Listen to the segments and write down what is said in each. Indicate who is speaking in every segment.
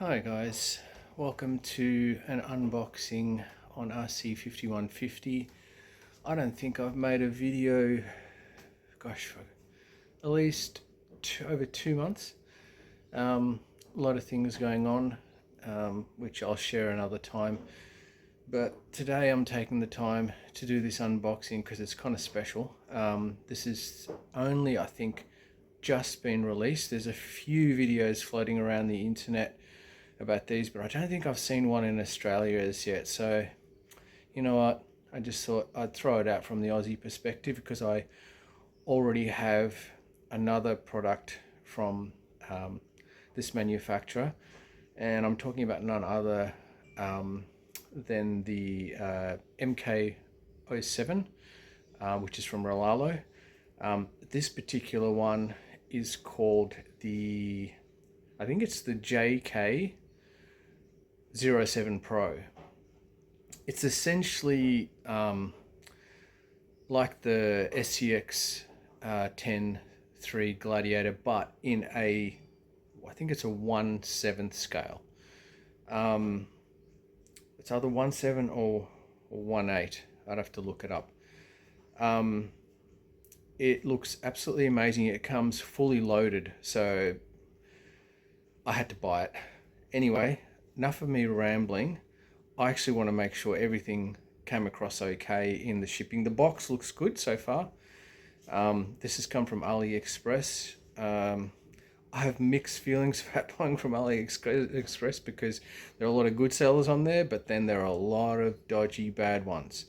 Speaker 1: Hi guys, welcome to an unboxing on RC5150. I don't think I've made a video, for at least over 2 months. A lot of things going on, which I'll share another time. But today I'm taking the time to do this unboxing because it's kind of special. This is only, I think, just been released. There's a few videos floating around the internet about these, but I don't think I've seen one in Australia as yet. So you know what, I just thought I'd throw it out from the Aussie perspective because I already have another product from this manufacturer, and I'm talking about none other than the MK07, which is from Rlaarlo. This particular one is called I think it's the JK07-Pro. It's essentially like the SCX 10-3 Gladiator, but in I think it's a 1/7 scale. It's either 1/7 or 1/8. I'd have to look it up. It looks absolutely amazing. It comes fully loaded, so I had to buy it. Anyway, enough of me rambling. I actually want to make sure everything came across okay in the shipping. The box looks good so far. This has come from AliExpress. I have mixed feelings about buying from AliExpress because there are a lot of good sellers on there, but then there are a lot of dodgy bad ones.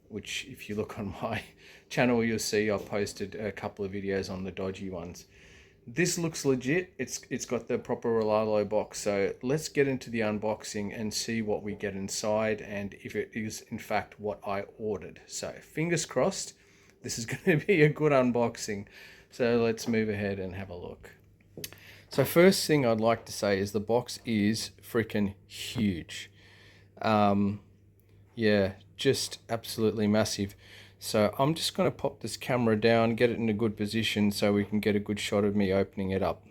Speaker 1: Which if you look on my channel, you'll see I've posted a couple of videos on the dodgy ones. This looks legit. It's got the proper Rlaarlo box. So let's get into the unboxing and see what we get inside and if it is in fact what I ordered. So fingers crossed, this is going to be a good unboxing. So let's move ahead and have a look. So first thing I'd like to say is the box is freaking huge. Yeah, just absolutely massive. So I'm just going to pop this camera down, get it in a good position so we can get a good shot of me opening it up.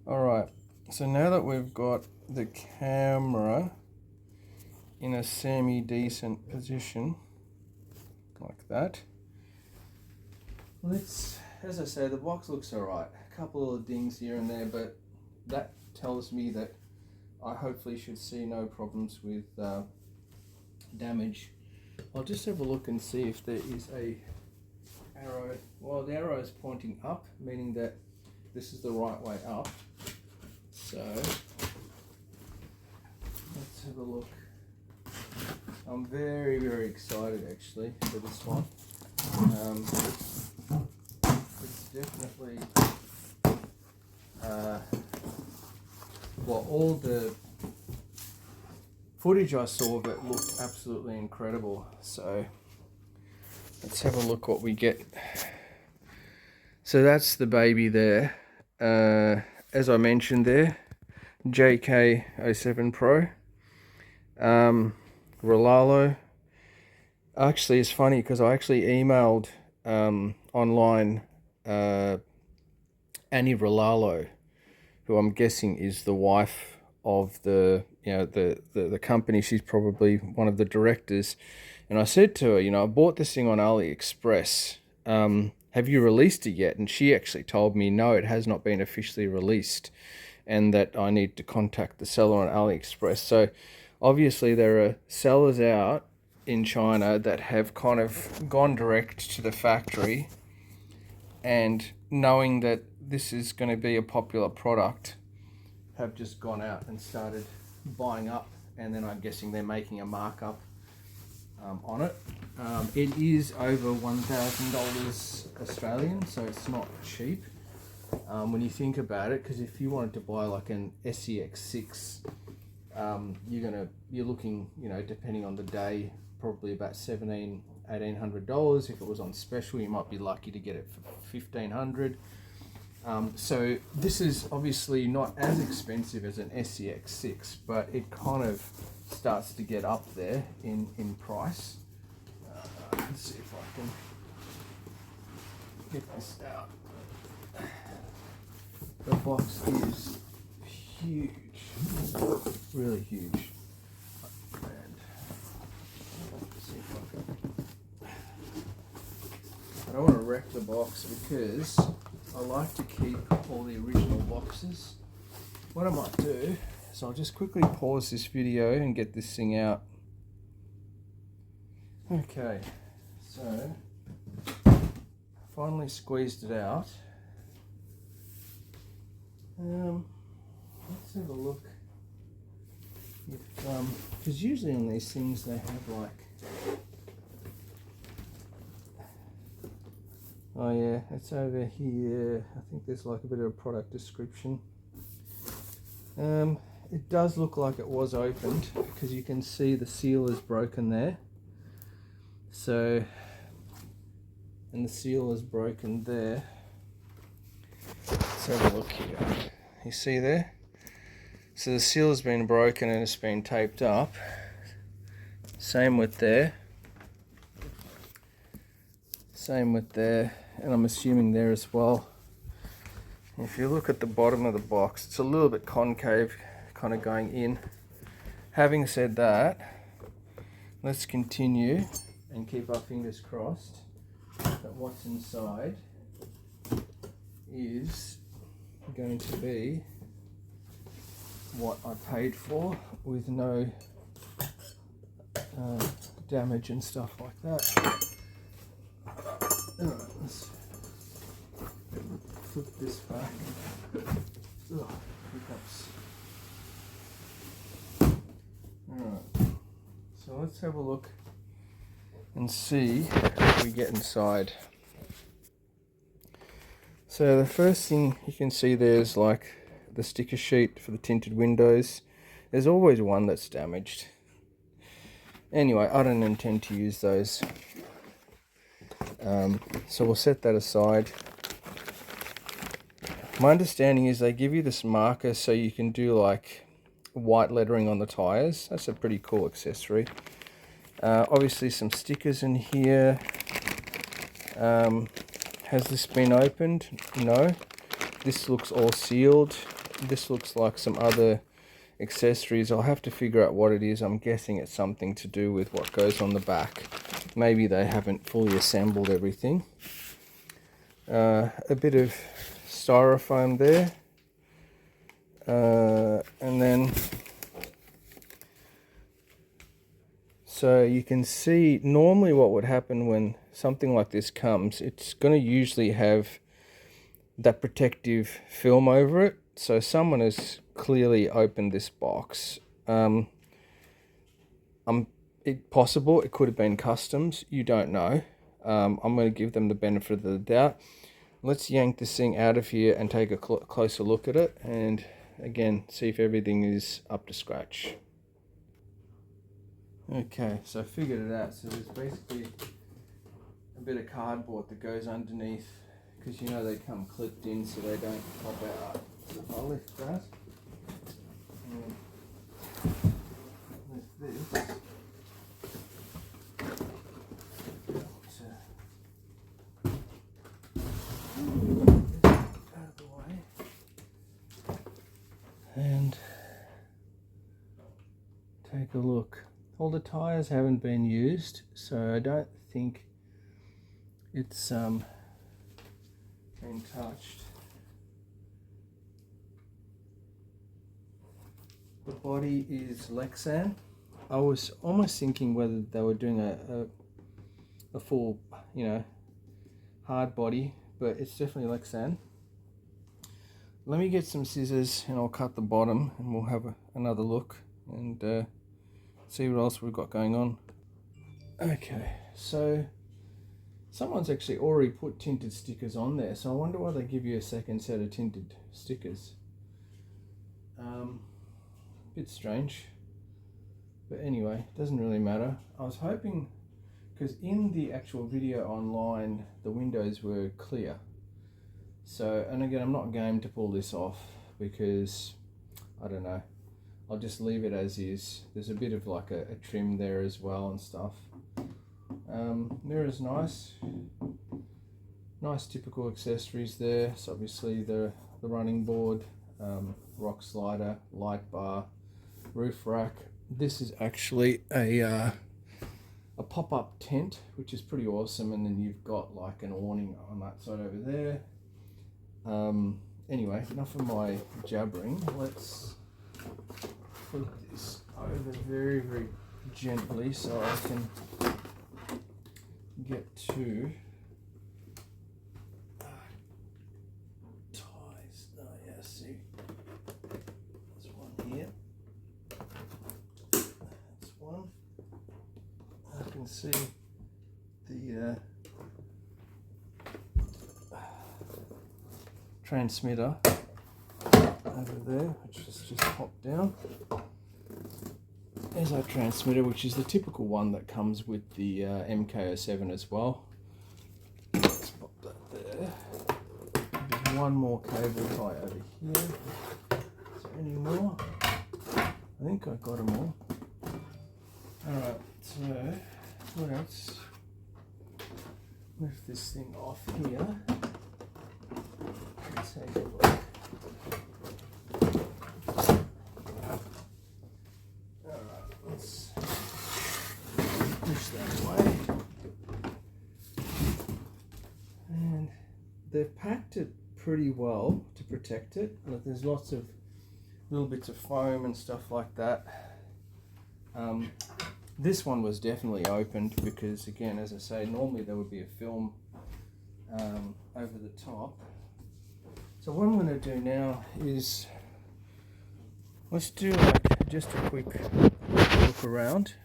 Speaker 1: Alright, so now that we've got the camera in a semi-decent position, like that, as I say, the box looks alright. A couple of dings here and there, but that tells me that I hopefully should see no problems with damage. I'll just have a look and see if there is a arrow. Well, the arrow is pointing up, meaning that this is the right way up. So let's have a look. I'm very, very excited actually for this one. It's definitely well, all the footage I saw of it looked absolutely incredible. So let's have a look what we get. So that's the baby there. As I mentioned there, JK07-Pro. Rlaarlo. Actually, it's funny because I actually emailed online Annie Rlaarlo, who I'm guessing is the wife of the company. She's probably one of the directors. And I said to her, I bought this thing on AliExpress. Have you released it yet? And she actually told me, no, it has not been officially released, and that I need to contact the seller on AliExpress. So obviously there are sellers out in China that have kind of gone direct to the factory, and knowing that this is going to be a popular product, have just gone out and started buying up, and then I'm guessing they're making a markup on it. It is over $1,000 Australian, so it's not cheap when you think about it, because if you wanted to buy like an SCX6, you're looking, depending on the day, probably about $1,800. If it was on special, you might be lucky to get it for $1,500. So this is obviously not as expensive as an SCX6, but it kind of starts to get up there in price. Let's see if I can get this out. The box is huge, really huge. And let's see if I don't want to wreck the box because I like to keep all the original boxes. What I might do is I'll just quickly pause this video and get this thing out. Okay, so finally squeezed it out. Let's have a look. Because usually on these things they have like, oh yeah, it's over here. I think there's like a bit of a product description. It does look like it was opened because you can see the seal is broken there. So, and the seal is broken there. Let's have a look here. You see there? So the seal has been broken and it's been taped up. Same with there. Same with there. And I'm assuming there as well. If you look at the bottom of the box, it's a little bit concave, kind of going in. Having said that, let's continue and keep our fingers crossed that what's inside is going to be what I paid for, with no damage and stuff like that. Alright, let's flip this back. Ugh, hiccups. Alright, so let's have a look and see what we get inside. So the first thing you can see there is like the sticker sheet for the tinted windows. There's always one that's damaged. Anyway, I don't intend to use those. So we'll set that aside. My understanding is they give you this marker so you can do like white lettering on the tires. That's a pretty cool accessory. Obviously some stickers in here. Has this been opened? No. This looks all sealed. This looks like some other accessories. I'll have to figure out what it is. I'm guessing it's something to do with what goes on the back. Maybe they haven't fully assembled everything. A bit of styrofoam there. And then, so you can see normally what would happen when something like this comes, it's going to usually have that protective film over it. So someone has clearly opened this box. It's possible it could have been customs. You don't know. I'm going to give them the benefit of the doubt. Let's yank this thing out of here and take a closer look at it, and again see if everything is up to scratch. Okay, so I figured it out. So there's basically a bit of cardboard that goes underneath, because you know they come clipped in so they don't pop out. So if I lift that and lift this, out of the way, and take a look. All the tires haven't been used, so I don't think it's been touched. The body is Lexan. I was almost thinking whether they were doing a full, hard body, but it's definitely Lexan. Let me get some scissors and I'll cut the bottom, and we'll have another look and see what else we've got going on. Okay, so someone's actually already put tinted stickers on there, so I wonder why they give you a second set of tinted stickers. Bit strange, but anyway, doesn't really matter. I was hoping, because in the actual video online the windows were clear, so, and again I'm not game to pull this off because I don't know, I'll just leave it as is. There's a bit of like a trim there as well and stuff. Mirror's nice typical accessories there. So obviously the the running board, rock slider, light bar, roof rack. This is actually a pop-up tent, which is pretty awesome, and then you've got like an awning on that side over there. Anyway, enough of my jabbering. Let's flip this over very, very gently so I can get to ties. Oh yeah, see, there's one here. That's one. I can see the transmitter over there, which has just popped down. There's our transmitter, which is the typical one that comes with the MK07 as well. Let's pop that there. There's one more cable tie over here. Is there any more? I think I got them all. Alright, so what else? Lift this thing off here. Let's take a look. Alright, let's push that away. And they've packed it pretty well to protect it. Look, there's lots of little bits of foam and stuff like that. This one was definitely opened because, again, as I say, normally there would be a film over the top. So what I'm going to do now is let's do like just a quick look around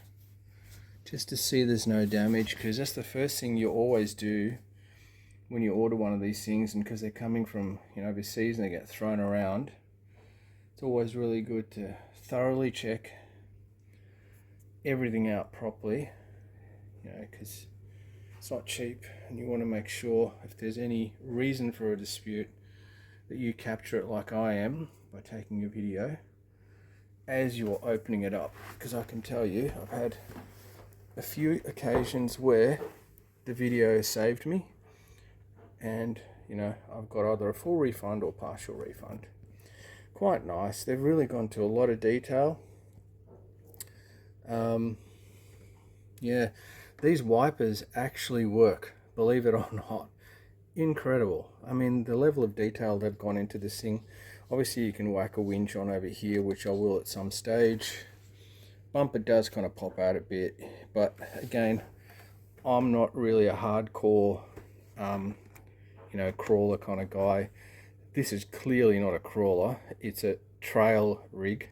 Speaker 1: just to see there's no damage, because that's the first thing you always do when you order one of these things, and because they're coming from overseas and they get thrown around, it's always really good to thoroughly check everything out properly, because it's not cheap, and you want to make sure if there's any reason for a dispute that you capture it like I am by taking a video as you're opening it up, because I can tell you I've had a few occasions where the video saved me, and I've got either a full refund or partial refund. Quite nice. They've really gone to a lot of detail. Yeah, these wipers actually work, believe it or not. Incredible. I mean, the level of detail they've gone into this thing. Obviously you can whack a winch on over here, which I will at some stage. Bumper does kind of pop out a bit, but again, I'm not really a hardcore crawler kind of guy. This is clearly not a crawler, it's a trail rig.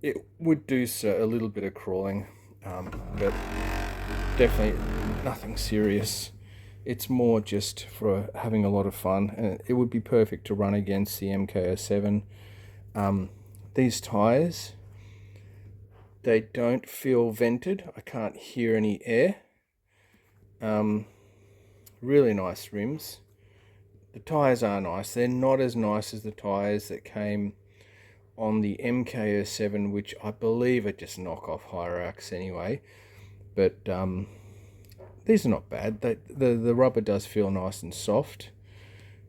Speaker 1: It would do a little bit of crawling, but definitely nothing serious. It's more just for having a lot of fun, and it would be perfect to run against the MK07. These tires, they don't feel vented. I can't hear any air. Really nice rims. The tires are nice. They're not as nice as the tires that came on the MK07, which I believe are just knockoff Hyrax anyway, but these are not bad. The rubber does feel nice and soft.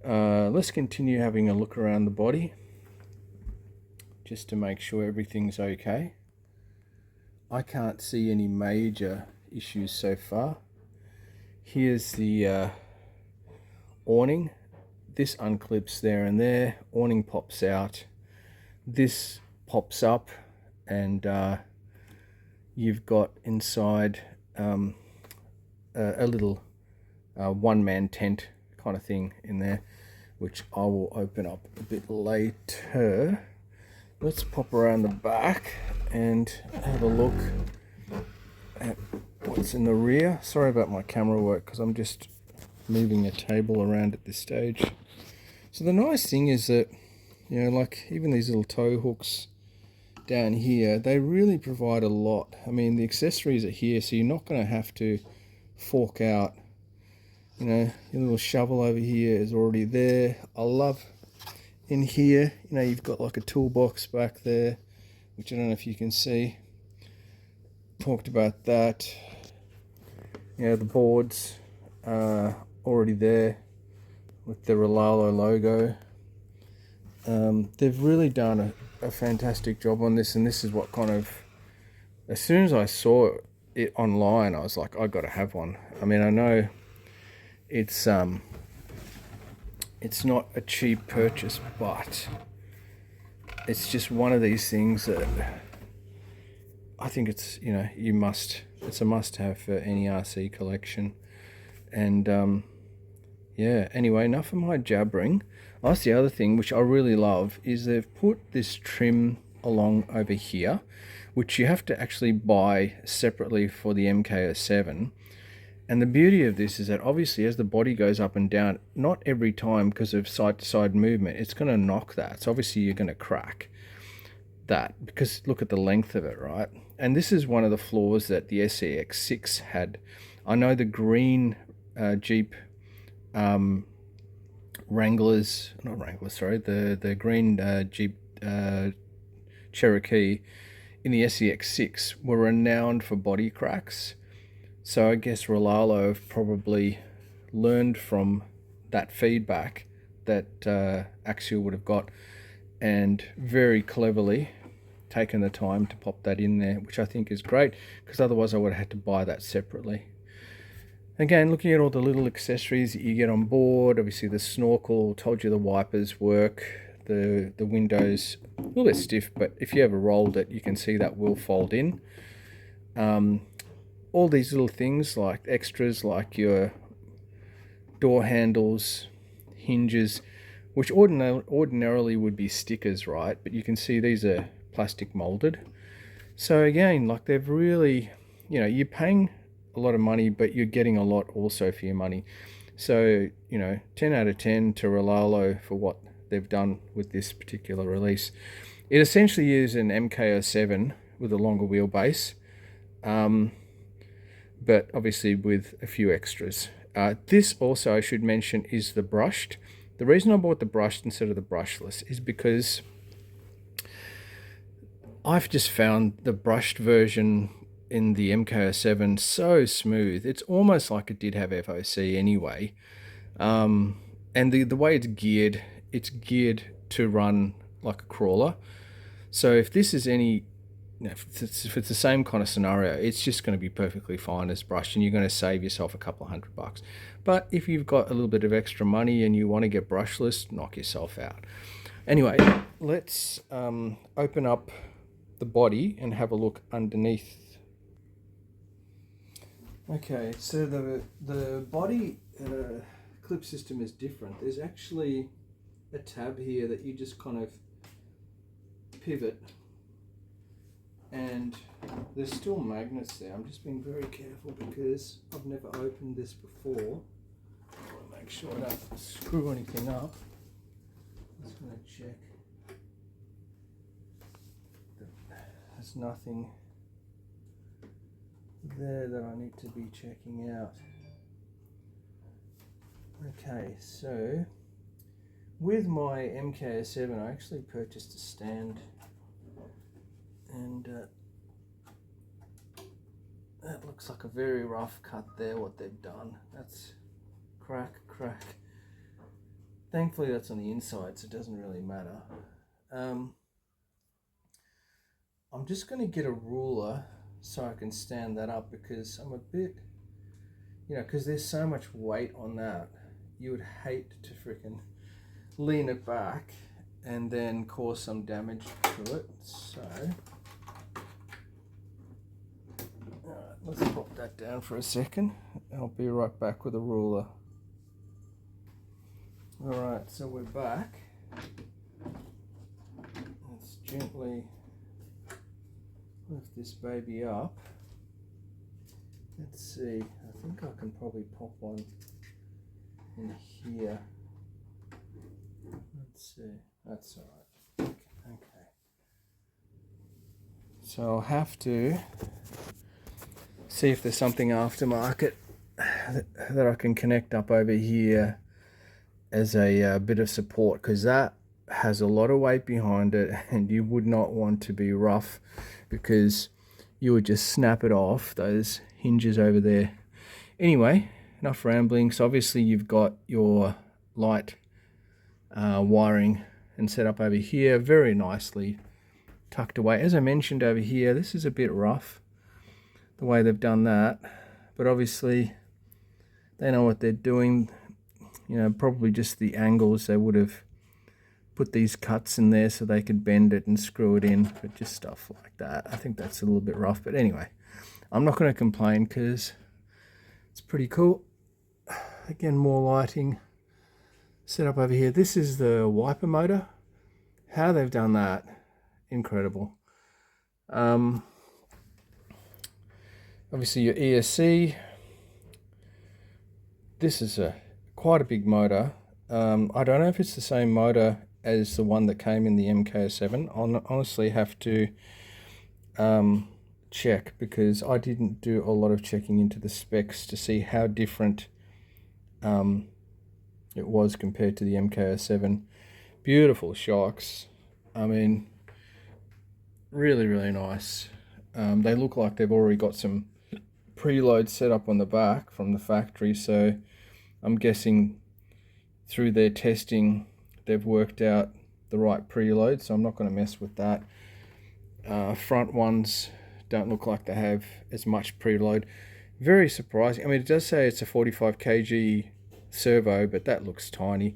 Speaker 1: Let's continue having a look around the body just to make sure everything's okay. I can't see any major issues so far. Here's the awning. This unclips there and there. Awning pops out. This pops up, and you've got inside a little one-man tent kind of thing in there, which I will open up a bit later. Let's pop around the back and have a look at what's in the rear. Sorry about my camera work, because I'm just moving a table around at this stage. So the nice thing is that, like even these little tow hooks down here, they really provide a lot. I mean, the accessories are here, so you're not going to have to fork out. Your little shovel over here is already there. I love in here, you've got like a toolbox back there, which I don't know if you can see. Talked about that. The boards are already there with the Rlaarlo logo. They've really done a fantastic job on this, and this is what kind of, as soon as I saw it online, I was like, I got to have one. I mean, I know it's not a cheap purchase, but it's just one of these things that I think it's, you know, it's a must-have for any RC collection. And yeah, anyway, enough of my jabbering. That's the other thing which I really love, is they've put this trim along over here, which you have to actually buy separately for the MK07. And the beauty of this is that obviously as the body goes up and down, not every time, because of side-to-side movement, it's going to knock that. So obviously you're going to crack that, because look at the length of it, right? And this is one of the flaws that the SEX6 had. I know the green Jeep Wranglers, not Wranglers, sorry, the green Jeep Cherokee in the SEX6 were renowned for body cracks. So I guess Rlaarlo have probably learned from that feedback that Axial would have got, and very cleverly taken the time to pop that in there, which I think is great, because otherwise I would have had to buy that separately. Again, looking at all the little accessories that you get on board, obviously the snorkel, told you the wipers work, the windows, a little bit stiff, but if you ever rolled it, you can see that will fold in. All these little things like extras, like your door handles, hinges, which ordinarily would be stickers, right? But you can see these are plastic molded. So again, like, they've really, you know, you're paying a lot of money, but you're getting a lot also for your money. So, you know, 10 out of 10 to Rlaarlo for what they've done with this particular release. It essentially is an MK07 with a longer wheelbase, but obviously with a few extras. This also, I should mention, is the brushed. The reason I bought the brushed instead of the brushless is because I've just found the brushed version in the MK07 so smooth. It's almost like it did have FOC anyway. And the way it's geared to run like a crawler. So if this is any, you know, if it's the same kind of scenario, it's just going to be perfectly fine as brushed, and you're going to save yourself a couple of $100. But if you've got a little bit of extra money and you want to get brushless, knock yourself out. Anyway, let's open up the body and have a look underneath. Okay, so the body clip system is different. There's actually a tab here that you just kind of pivot, and there's still magnets there. I'm just being very careful because I've never opened this before. I want to make sure I don't screw anything up. I'm just going to check that there's nothing there that I need to be checking out. Okay, so with my MK07 I actually purchased a stand, and that looks like a very rough cut there, what they've done. That's crack. Thankfully that's on the inside, so it doesn't really matter. I'm just going to get a ruler so I can stand that up, because I'm a bit, you know, because there's so much weight on that, you would hate to freaking lean it back and then cause some damage to it. So alright, let's pop that down for a second. I'll be right back with a ruler. Alright, so we're back. Let's gently lift this baby up. Let's see, I think I can probably pop one in here. Let's see, that's alright. Okay. So I'll have to see if there's something aftermarket that I can connect up over here as a bit of support, because that has a lot of weight behind it, and you would not want to be rough, because you would just snap it off, those hinges over there. Anyway, enough rambling. So obviously you've got your light wiring and set up over here, very nicely tucked away. As I mentioned over here, this is a bit rough, the way they've done that, but obviously they know what they're doing. You know, probably just the angles, they would have put these cuts in there so they could bend it and screw it in, but just stuff like that. I think that's a little bit rough, but anyway, I'm not going to complain because it's pretty cool. Again, more lighting set up over here. This is the wiper motor. How they've done that, incredible. Obviously your ESC. This is quite a big motor. I don't know if it's the same motor as the one that came in the MK07. I'll honestly have to check, because I didn't do a lot of checking into the specs to see how different it was compared to the MK07. Beautiful shocks. I mean, really, really nice. They look like they've already got some preload set up on the back from the factory, so I'm guessing through their testing they've worked out the right preload, so I'm not going to mess with that. Front ones don't look like they have as much preload. Very surprising. I mean, it does say it's a 45 kg servo, but that looks tiny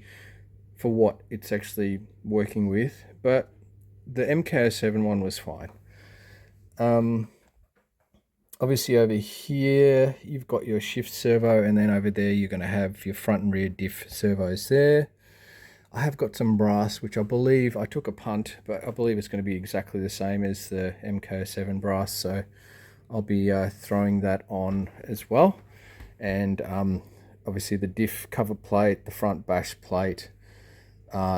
Speaker 1: for what it's actually working with. But the MK07 one was fine. Obviously over here you've got your shift servo, and then over there you're going to have your front and rear diff servos there. I have got some brass, which I believe, I took a punt, but I believe it's going to be exactly the same as the MK07 brass, so I'll be throwing that on as well. And obviously the diff cover plate, the front bash plate,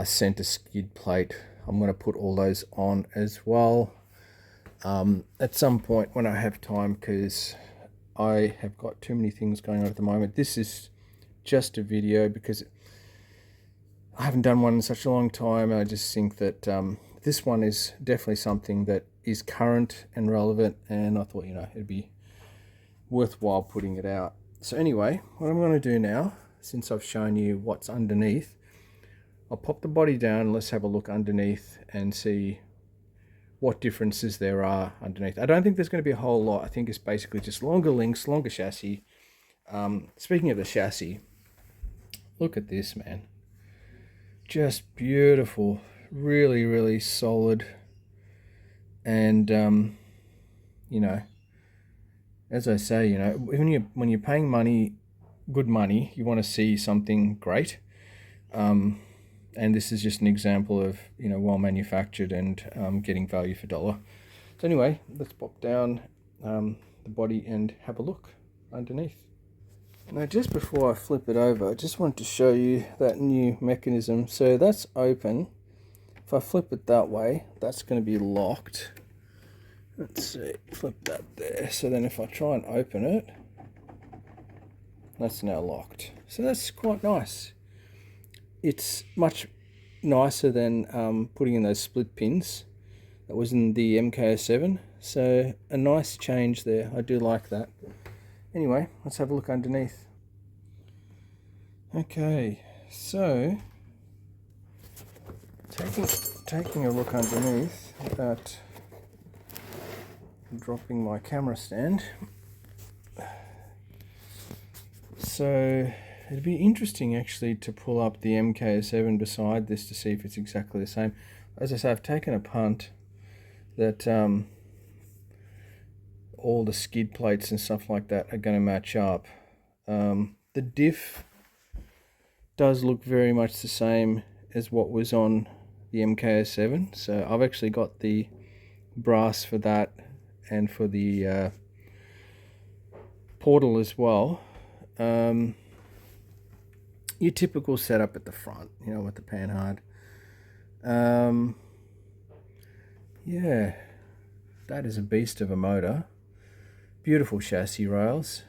Speaker 1: center skid plate, I'm going to put all those on as well at some point when I have time, because I have got too many things going on at the moment. This is just a video because I haven't done one in such a long time. I just think that this one is definitely something that is current and relevant, and I thought, you know, it'd be worthwhile putting it out. So anyway, what I'm going to do now, since I've shown you what's underneath, I'll pop the body down and let's have a look underneath and see what differences there are underneath. I don't think there's going to be a whole lot. I think it's basically just longer links, longer chassis. Speaking of the chassis, look at this, man. Just beautiful, really, really solid. And you know, as I say, you know, when you're paying money, good money, you want to see something great. And this is just an example of, you know, well manufactured and getting value for dollar. So anyway, let's pop down the body and have a look underneath. Now, just before I flip it over, I just wanted to show you that new mechanism. So that's open. If I flip it that way, that's going to be locked. Let's see, flip that there. So then if I try and open it, that's now locked. So that's quite nice. It's much nicer than putting in those split pins that was in the MK07. So a nice change there. I do like that. Anyway, let's have a look underneath. Okay, so taking a look underneath without dropping my camera stand. So it'd be interesting actually to pull up the MK07 beside this to see if it's exactly the same. As I say, I've taken a punt that all the skid plates and stuff like that are going to match up. The diff does look very much the same as what was on the MK07, so I've actually got the brass for that and for the portal as well. Your typical setup at the front, you know, with the panhard. Yeah, that is a beast of a motor. Beautiful chassis rails.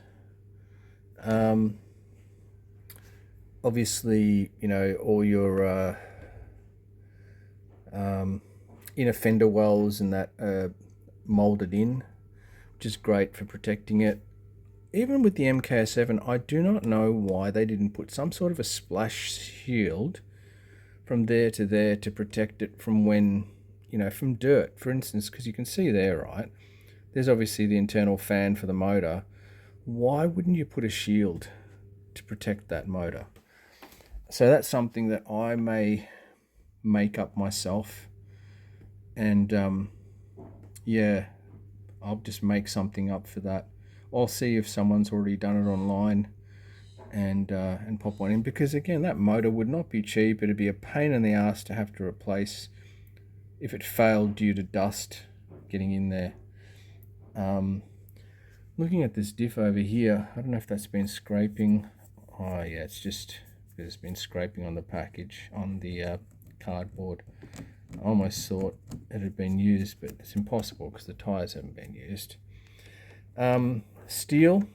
Speaker 1: Obviously, you know, all your inner fender wells and that molded in, which is great for protecting it. Even with the MK07, I do not know why they didn't put some sort of a splash shield from there to protect it from when, you know, from dirt, for instance, because you can see there, right? There's obviously the internal fan for the motor. Why wouldn't you put a shield to protect that motor? So that's something that I may make up myself, and yeah, I'll just make something up for that. I'll see if someone's already done it online and pop one in, because again, that motor would not be cheap. It'd be a pain in the ass to have to replace if it failed due to dust getting in there. Looking at this diff over here, I don't know if that's been scraping. Oh yeah, it's just because it's been scraping on the package, on the cardboard. I almost thought it had been used, but it's impossible because the tires haven't been used. Steel,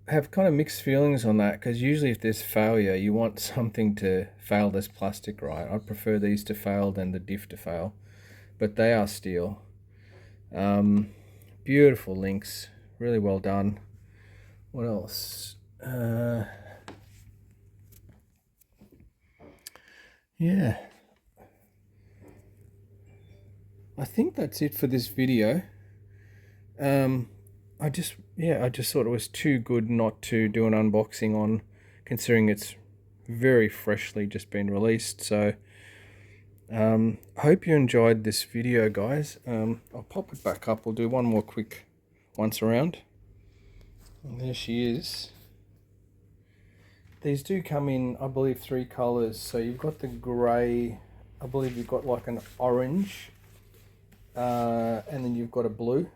Speaker 1: have kind of mixed feelings on that, because usually if there's failure, you want something to fail that's plastic, right? I prefer these to fail than the diff to fail, but they are steel. Beautiful links, really well done. What else? Yeah, I think that's it for this video. I just thought it was too good not to do an unboxing on, considering it's very freshly just been released. So I hope you enjoyed this video, guys. I'll pop it back up. We'll do one more quick once around. And there she is. These do come in, I believe, 3 colors. So you've got the gray, I believe you've got like an orange, and then you've got a blue.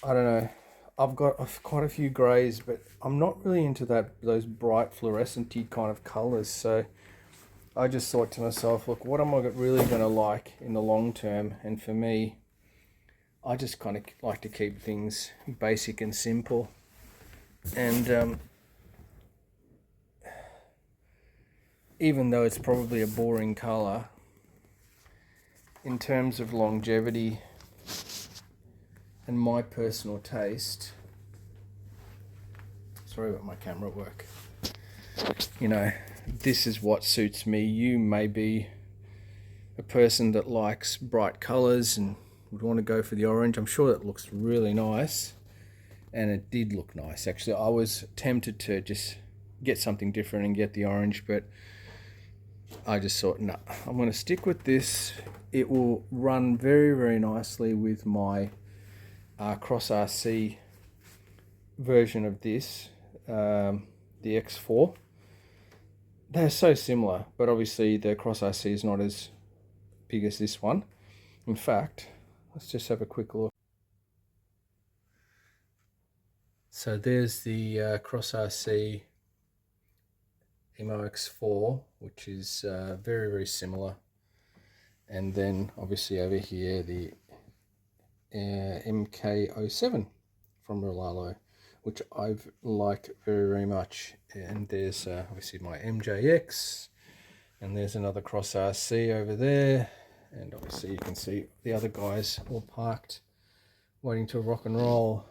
Speaker 1: I don't know, I've got quite a few greys, but I'm not really into those bright fluorescent-y kind of colors. So I just thought to myself, look, what am I really going to like in the long term? And for me, I just kind of like to keep things basic and simple. And even though it's probably a boring color, in terms of longevity and my personal taste, sorry about my camera work, you know, this is what suits me. You may be a person that likes bright colors and would want to go for the orange. I'm sure that looks really nice, and it did look nice actually. I was tempted to just get something different and get the orange, but I just thought, no, I'm going to stick with this. It will run very, very nicely with my Cross RC version of this, the X4. They're so similar, but obviously the Cross RC is not as big as this one. In fact, let's just have a quick look. So there's the Cross RC MOX4, which is very, very similar. And then obviously over here, the MK07 from Rlaarlo, which I like very, very much. And there's obviously my MJX, and there's another Cross RC over there. And obviously you can see the other guys all parked, waiting to rock and roll.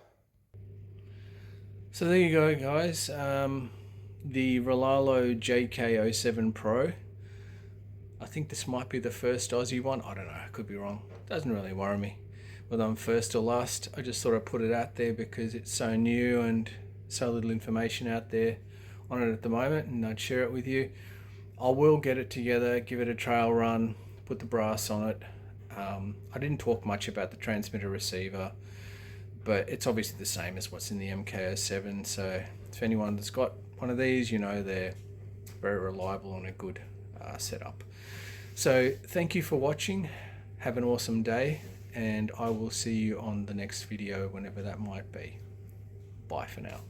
Speaker 1: So there you go, guys. The Rlaarlo JK07-Pro. I think this might be the first Aussie one. I don't know, I could be wrong. Doesn't really worry me whether I'm first or last. I just thought I'd put it out there because it's so new and so little information out there on it at the moment, and I'd share it with you. I will get it together, give it a trail run, put the brass on it. I didn't talk much about the transmitter receiver, but it's obviously the same as what's in the MK07. So if anyone that's got one of these, you know, they're very reliable and a good setup. So thank you for watching. Have an awesome day, and I will see you on the next video, whenever that might be. Bye for now.